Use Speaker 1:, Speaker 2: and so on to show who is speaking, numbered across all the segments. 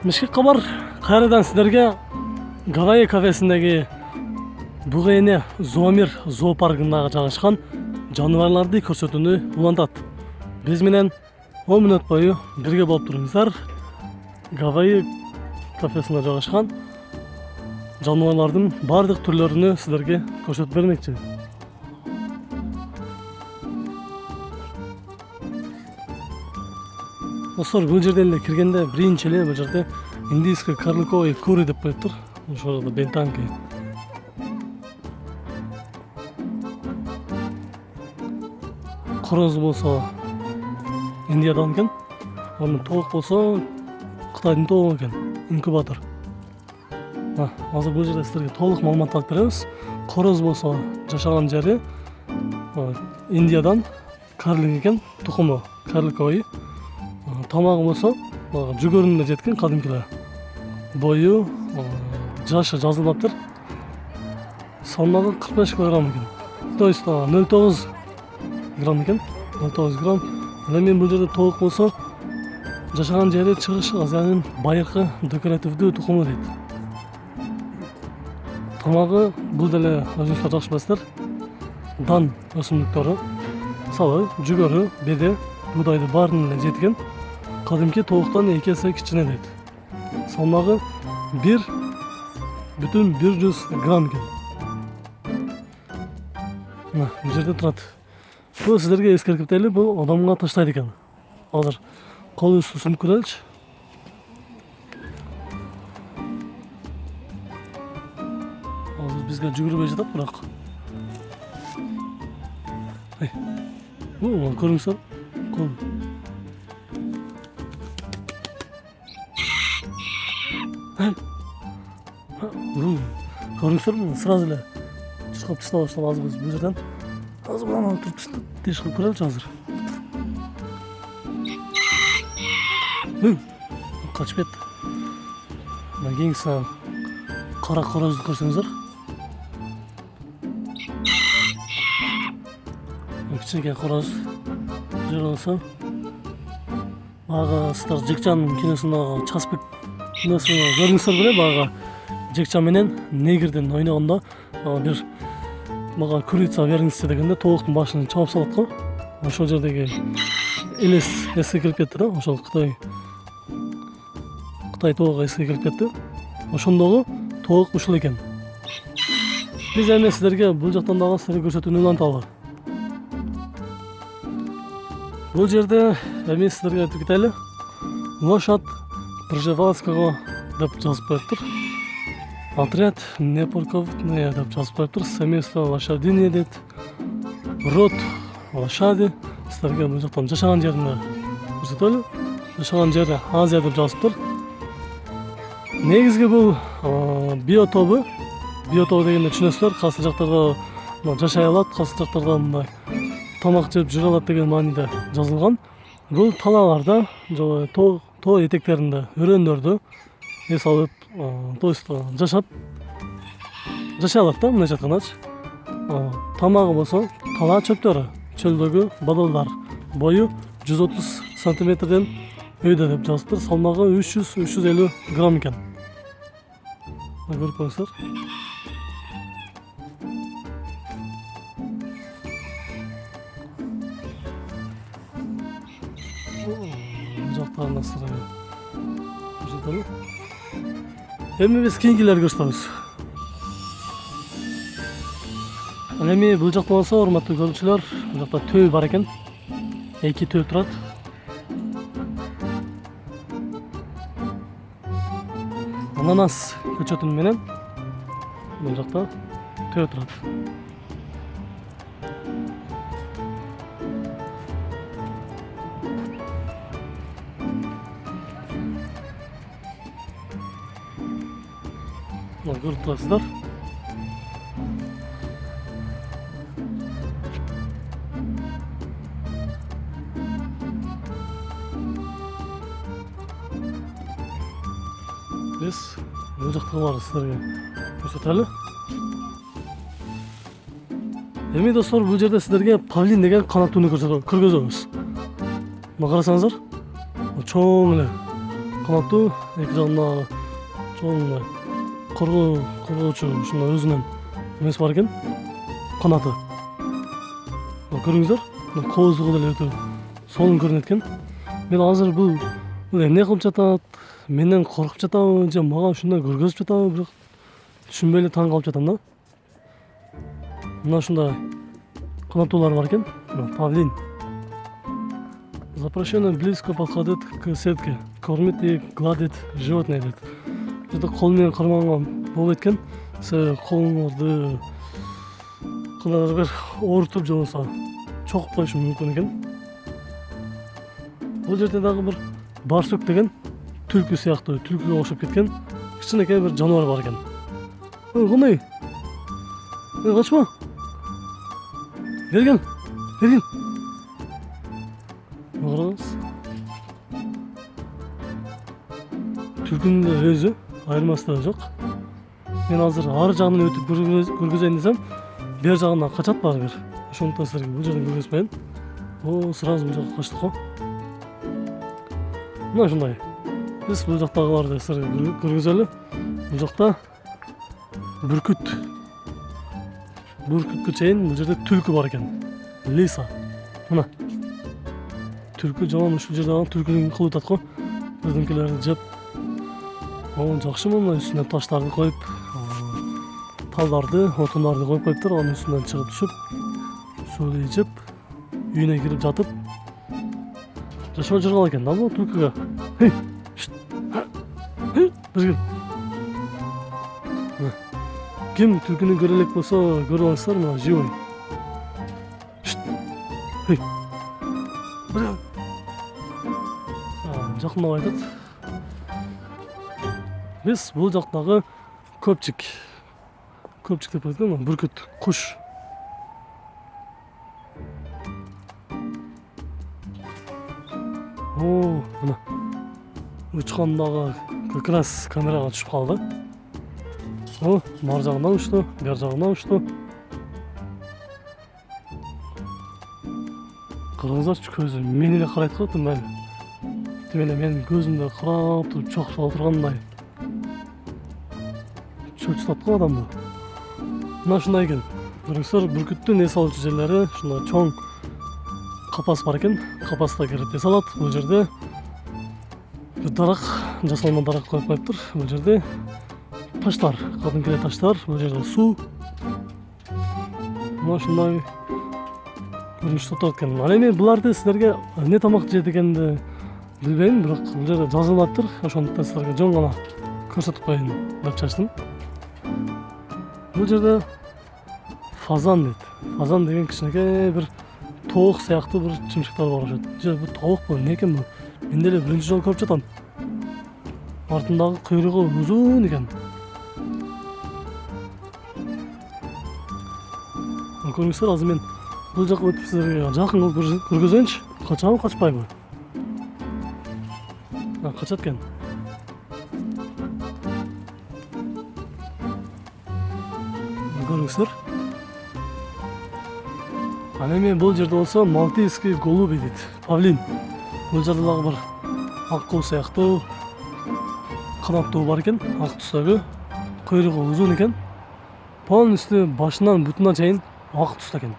Speaker 1: Мишкек кабар кайрадан силерге Гавайи кафесиндеги буга эне Зоомир зоопаркында жайгашкан жаныбарларды көрсөтүүнү улантат. Биз менен 10 мүнөт бою бирге болуп туруңуздар. Гавайи кафесинде жайгашкан жаныбарлардын бардык түрлөрүнү силерге көрсөтүп бермекчи. Достор, бул жерден эле киргенде биринчи эле бул жерде индийский карликовый кури деп коюптур. Ошол бентанки. Короз болсо Индиядан экен. Анын тоок болсо Кытайдын тоогу экен. Инкубатор. Азыр бул жерде силерге толук маалымат алып беребиз. Короз болсо жашаган жери Индиядан карлик экен, тукуму карликовый. Тамагы болсо жүгөрүнө жеткен кадимкилер. Бою жашы жазылбаптыр. Салмагы 45 кг экен. То есть 0,9 грамм экен. 0,9 грамм. Эми бул жерде тоок болсо жашаган жери Чыгыш Азиянын байыркы декоративдүү тукуму дейт. Тамагы бул деле өзүңүздөр жакшы билесиздер. Дан өсүмдүктөрү, мисалы жүгөрү, беде, буудайды баарын эле жеткен. Кадимки тооктон 2 эсе кичине дейт. Салмагы 1,1 грамм экен. Бул жерде турат. Бул силерге эскертип дейли, бул адамга таштайт экен. Азыр колубузду сунуп көрөлүчү. Азыр бизге жүгүрбөй жатат, бирок. Көрүңүздөр. Кол. Көрүңүздөрбү? Сразу эле чуркап таштап баштап азыр биз бул жерден. Азыр мына туруп теш кылып көрөлүчү азыр. Качып кетти. Мына кийинкиси кара корозду көрсөңүздөр. Кичинекей короз. Жер болсо ага силер Жекчан киносундагы Часпик киносуну көрдүңүздөр беле? Бага Жекчан менен негрден ойногондо бир мага курица бериңизчи дегенде тооктун башын чабып салат го. Ошол жердеги элес эске келип кетти да. Ошол Кытай тоогу эске келип кетти. Ошондогу тоок ушул экен. Биз эми силерге бул жактан дагы силерге көрсөтүүнү уланталы. Бул жерде эми силерге айтып кетели. Лошадь Пржевальского деп жазып коюптур. Отряд непорковные деп жазып коюптур. Семейство лошадиные дейт. Род лошади. Силерге бул жактан жашаган жерин көрсөтөлү. Жашаган жери Азия деп жазыптыр. Негизги бул биотобу. Биотоп дегенде түшүнөсүздөр, кайсы жактарда жашай алат, кайсы жактарда мындай тамак жеп жүрө алат деген мааниде жазылган. Бул талааларда, тоо этектеринде өрөөндөрдү эс алып, то есть жашай алат да, мындай жаткандачы. Тамагы болсо талаа чөптөрү, чөлдөгү бадалдар. Бою 130 сантиметрден өйдө деп жазыптыр. Салмагы 300-350 грамм экен. Көрүп коюңуздар. Жактарына сырайы. Эми биз кийинкилерди көрсөтөбүз. Эми бул жакта болсо, урматтуу көрүүчүлөр, бул жакта төө бар экен. 2 төө турат. Ананас көчөтүнү менен бул жакта төө турат. Көрүп турасыздар. Биз бул жактагыларды силерге көрсөтөлү. Эми достор, бул жерде силерге павлин деген канаттууну көргөзөбүз. Мына карасаңыздар, чоң эле канаттуу, эки жагында чоң коргоочу ушундай өзүнүн эмеси бар экен, канаты. Көрүңүздөр, кооздугу деле өтө сонун көрүнөт экен. Мен азыр бул эмне кылып жатат, менден коркуп жатабы же мага ушундай көргөзүп жатабы, бирок түшүнбөй эле таң калып жатам да. Мына ушундай канаттуулар бар экен, павлин. Запрещено близко подходит к сетке, кормит и гладит животное дейт. Жада кол менен карманган болбойт экен. Сиз колуңузду кандайдыр бир оорутуп же болбосо чогуп коюшу мүмкүн экен. Бул жерде дагы бир барсук деген түлкү сыяктуу, түлкүгө окшоп кеткен кичинекей бир жаныбар бар экен. Кандай? Качма. Бергин. Караңыз. Түлкүнүн да өзү айырмасы да жок. Мен азыр ар жагынан өтүп көргөзөйүн десем, бер жагына качат баары бир. Ошондуктан силерге бул жерден көргөзбөйүн. Сразу бул жакка качтык го. Мына ушундай. Биз бул жактагыларды силерге көргөзөлү. Бул жакта бүркүт. Бүркүткө чейин бул жерде түлкү бар экен. Лиса. Мына. Түлкү жаман ушул жерде түлкүнүн кылып атат го. Өзүнкүлөрдү жеп. Жакшымы мына үстүнө таштарды коюп, талдарды, отундарды коюп коюптур, анын үстүнөн чыгып түшүп, сууну ичип, үйүнө кирип жатып, жашоо жыргал экен да бул түлкүгө. Бергин. Ким түлкүнү көрө элек болсо, көрүп алсаңыздар, мына живой. Жакындап айтат. Биз бул жактагы көпчик деп айткан, бүркүт, куш. Мына учкандагы как раз камерага түшүп калды. Бар жагынан учту, бер жагынан учту. Караңыздарчы, көзү мени эле карайт го, тымбайбы? Тимеле менин көзүмдө карап туруп чокуп отургандай. Чөчүтат го адамды. Мына ушундай экен. Көрүңүздөр, бүркүттүн эс алуучу жерлери ушундай чоң капас бар экен. Капаста кирип эс алат. Бул жерде бир дарак, жасалма дарак коюп коюптур. Бул жерде таштар, кадимки таштар, бул жерде суу. Мына ушундай көрүнүштө турат экен. Ал эми буларды силерге эмне тамак жейт экенди билбейм, бирок бул жерде жазылып атыптыр. Ошондуктан силерге жөн гана көрсөтүп коеюн деп чачтым. Бул жерде фазан дейт. Фазан деген кичинекей бир тоок сыяктуу бир чымчыктар бар окшойт. Же бул тоокпу, эмне экен бул? Мен деле биринчи жолу көрүп жатам. Артындагы куйругу узун экен. Көрүңүздөр, азыр мен бул жакка өтүп силерге жакын кылып көргөзөйүнчү. Качабы, качпайбы? Качат экен. Көрүңүздөр. Ал эми бул жерде болсо малтийский голуби дейт. Павлин. Бул жерде дагы бир аккуу сыяктуу канаттуу бар экен. Ак түстөгү. Куйругу узун экен. Полностью башынан бутуна чейин ак түстө экен.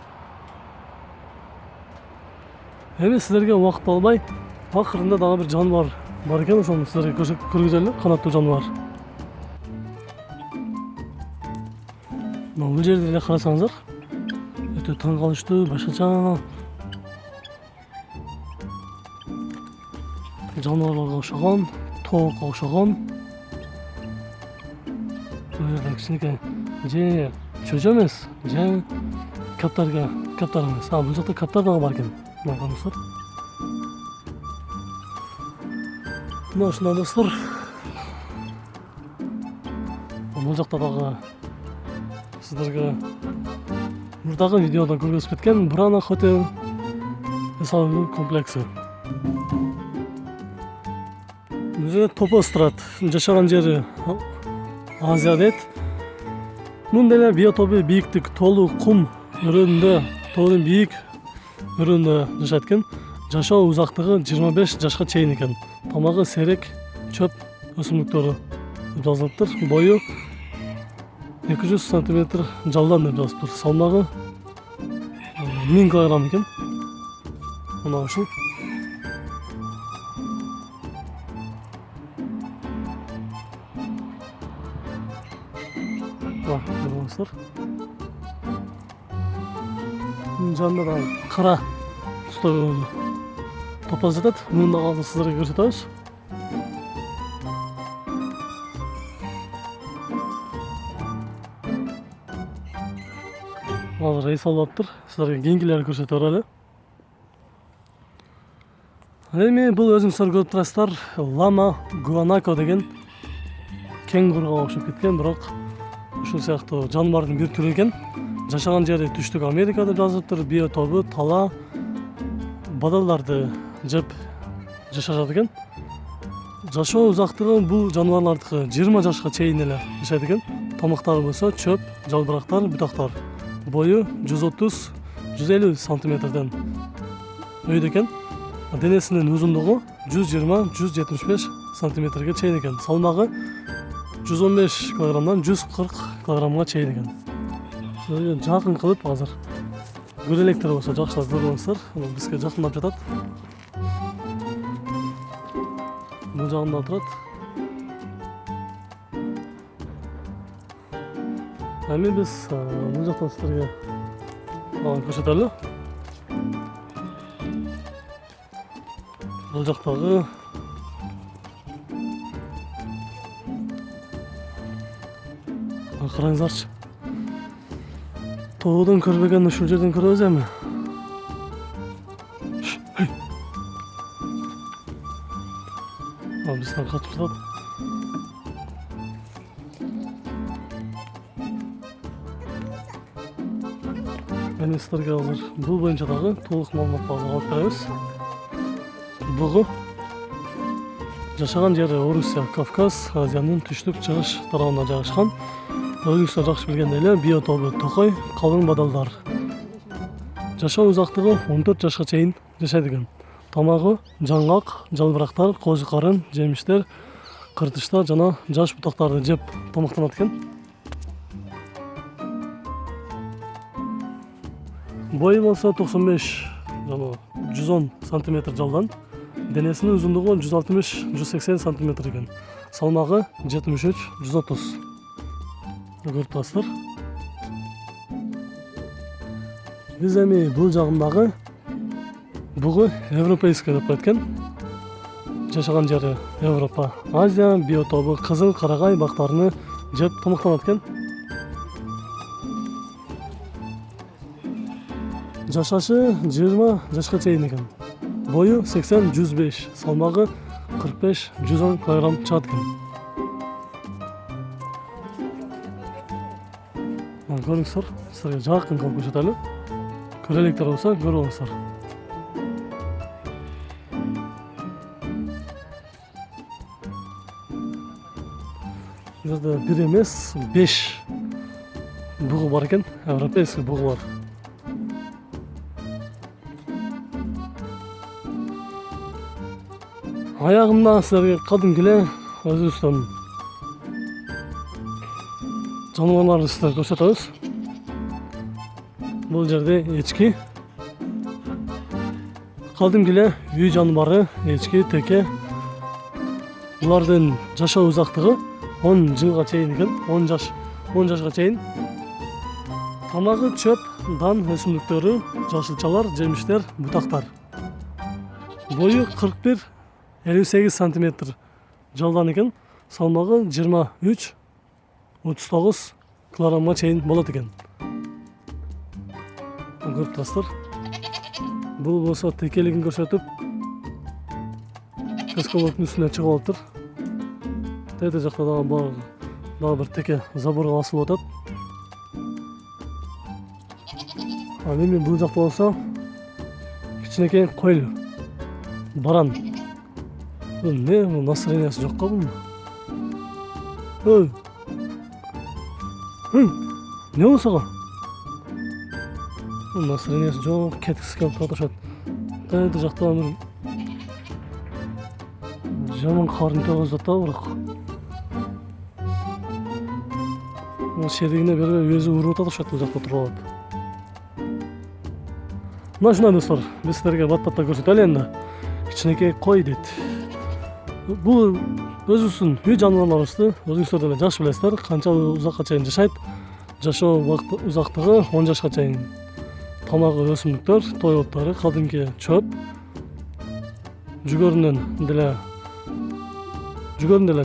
Speaker 1: Эми силерге убакыт албай, акырында дагы бир жаныбар бар экен, ошону силерге көргөзөлү. Канаттуу жаныбар. Бул жерде эле карасаңыздар, өтө таң калыштуу, башкача жаныбарларга окшогон, тоокко окшогон. Бул жерде кичинекей же чөжө эмес, же каптар эмес. Бул жакта каптар дагы бар экен. Мына караңыздар. Мына ушундай достор. Бул жакта дагы сиздерге мурдагы видеода көргөзүп кеткен Брана Хотел эс алуу комплекси. Бул жерде топоз турат. Жашаган жери Азия дейт. Мында эле биотопу бийиктик, тоолуу кум өрөөнүндө, тоонун бийик өрөөнүндө жашайт экен. Жашоо узактыгы 25 жашка чейин экен. Тамагы серек, чөп өсүмдүктөрү деп жазылыптыр. Бою 200 сантиметр жалдан деп жазыптыр. Салмагы 1000 килограмм экен. Мына ушул. Көрүңүздөр. Жанында да кара түстөгү топоз жатат. Муну да азыр сиздерге көрсөтөбүз. Азыр рейс алып атыптыр. Сиздерге кийинкилерди көрсөтө берели. Эми бул өзүңүздөр көрүп турасыздар, лама гуанако деген кенгуруга окшоп кеткен, бирок ушул сыяктуу жаныбардын бир түрү экен. Жашаган жери Түштүк Америка деп жазылыптыр. Биотобу тала бадалдарды жеп жашашат экен. Жашоо узактыгы бул жаныбарлардыкы 20 жашка чейин эле жашайт экен. Тамактары болсо чөп, жалбырактар, бутактар. Бою 130-150 сантиметрден өйдө экен. Денесинин узундугу 120-175 сантиметрге чейин экен. Салмагы 115 килограммдан 140 килограммга чейин экен. Жакын кылып азыр көрө электер болсо жакшылап көрүңүздөр. Бизге жакындап жатат. Бул жагында турат. Эми биз бул жактан сиздерге көрсөтөлү. Бул жактагы караңыздарчы. Тоодон көрбөгөн ушул жерден көрөбүз эми. Бизден качып жатат. Эми сиздерге азыр бул боюнча дагы толук маалымат алып беребиз. Бугу жашаган жери Орусия, Кавказ, Азиянын түштүк чыгыш тарабында жайгашкан. Өзүңүздөр жакшы билгендей эле биотобу токой, калың бадалдар. Жашоо узактыгы 14 жашка чейин жашайт экен. Тамагы жаңгак, жалбырактар, козу карын, жемиштер, кыртыштар жана жаш бутактарды жеп тамактанат экен. Бою болсо 95 жана 110 сантиметр жалдан. Денесинин узундугу 160-180 сантиметр экен. Салмагы 73-130. Көрүп турасыздар. Биз эми бул жагындагы бугу европейский деп кеткен. Жашаган жери Европа, Азия, биотобу кызыл карагай бактарыны жеп тамактанат экен. Жашашы 20 жашка чейин экен. Бою 80-105, салмагы 45-110 килограмм чыгат экен. Көрүңүздөр, сиздерге жакын кылып көрсөтөлү. Көрө электер болсо көрүңүздөр. Бул жерде бир эмес 5 бугу бар экен, европейский бугулар. Аягында сиздерге кадимки эле өзүбүздөн жаныбарларды сиздерге көрсөтөбүз. Бул жерде эчки. Кадимки эле үй жаныбары, эчки, теке. Булардын жашоо узактыгы 10 жылга чейин экен, 10 жашка чейин. Тамагы чөп, дан өсүмдүктөрү, жашылчалар, жемиштер, бутактар. Бою 41-58 сантиметр жалдан экен. Салмагы 23-39 килограммга чейин болот экен. Көрүп турасыздар. Бул болсо текелигин көрсөтүп, каскалоктун үстүнө чыгып алыптыр. Тете жакта дагы бир теке заборго асылып атат. Эми бул жакта болсо кичинекей койл, баран. Бул не, настроениясы жок го бул? Не болсо го? Настроениясы жок, кеткиси келип атышат. Тете жакта бир жаман карын тогуз да бирок. Шеригине бербей өзү уруп атат окшойт, бул жакта туруп алат. Мына ушундай достор, биз силерге бат-баттап көрсөтөлү энди. Кичинекей кой дейт. Бул өзүбүздүн үй жаныбарларыбызды өзүңүздөр деле жакшы билесиздер. Канча узакка чейин жашайт? Жашоо узактыгы 10 жашка чейин. Тамагы өсүмдүктөр, той оттары, кадимки чөп. Жүгөрүнөн деле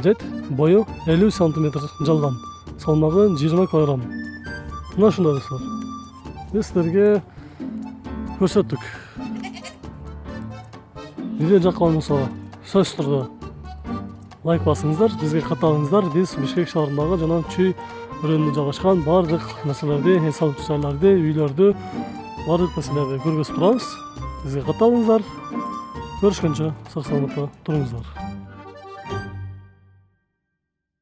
Speaker 1: жейт. Бою 50 сантиметр жалган. Салмагы 20 килограмм. Мына ушундай достор. Биз силерге көрсөттүк. Видео жаккан болсо сөзсүз түрдө лайк басыңыздар, бизге катталыңыздар. Биз Бишкек шаарындагы жана Чүй өрөөнүндө жайгашкан бардык нерселерди, эс алуу жайларды, үйлөрдү, бардык нерселерди көргөзүп турабыз. Бизге катталыңыздар. Көрүшкөнчө сак саламатта туруңуздар.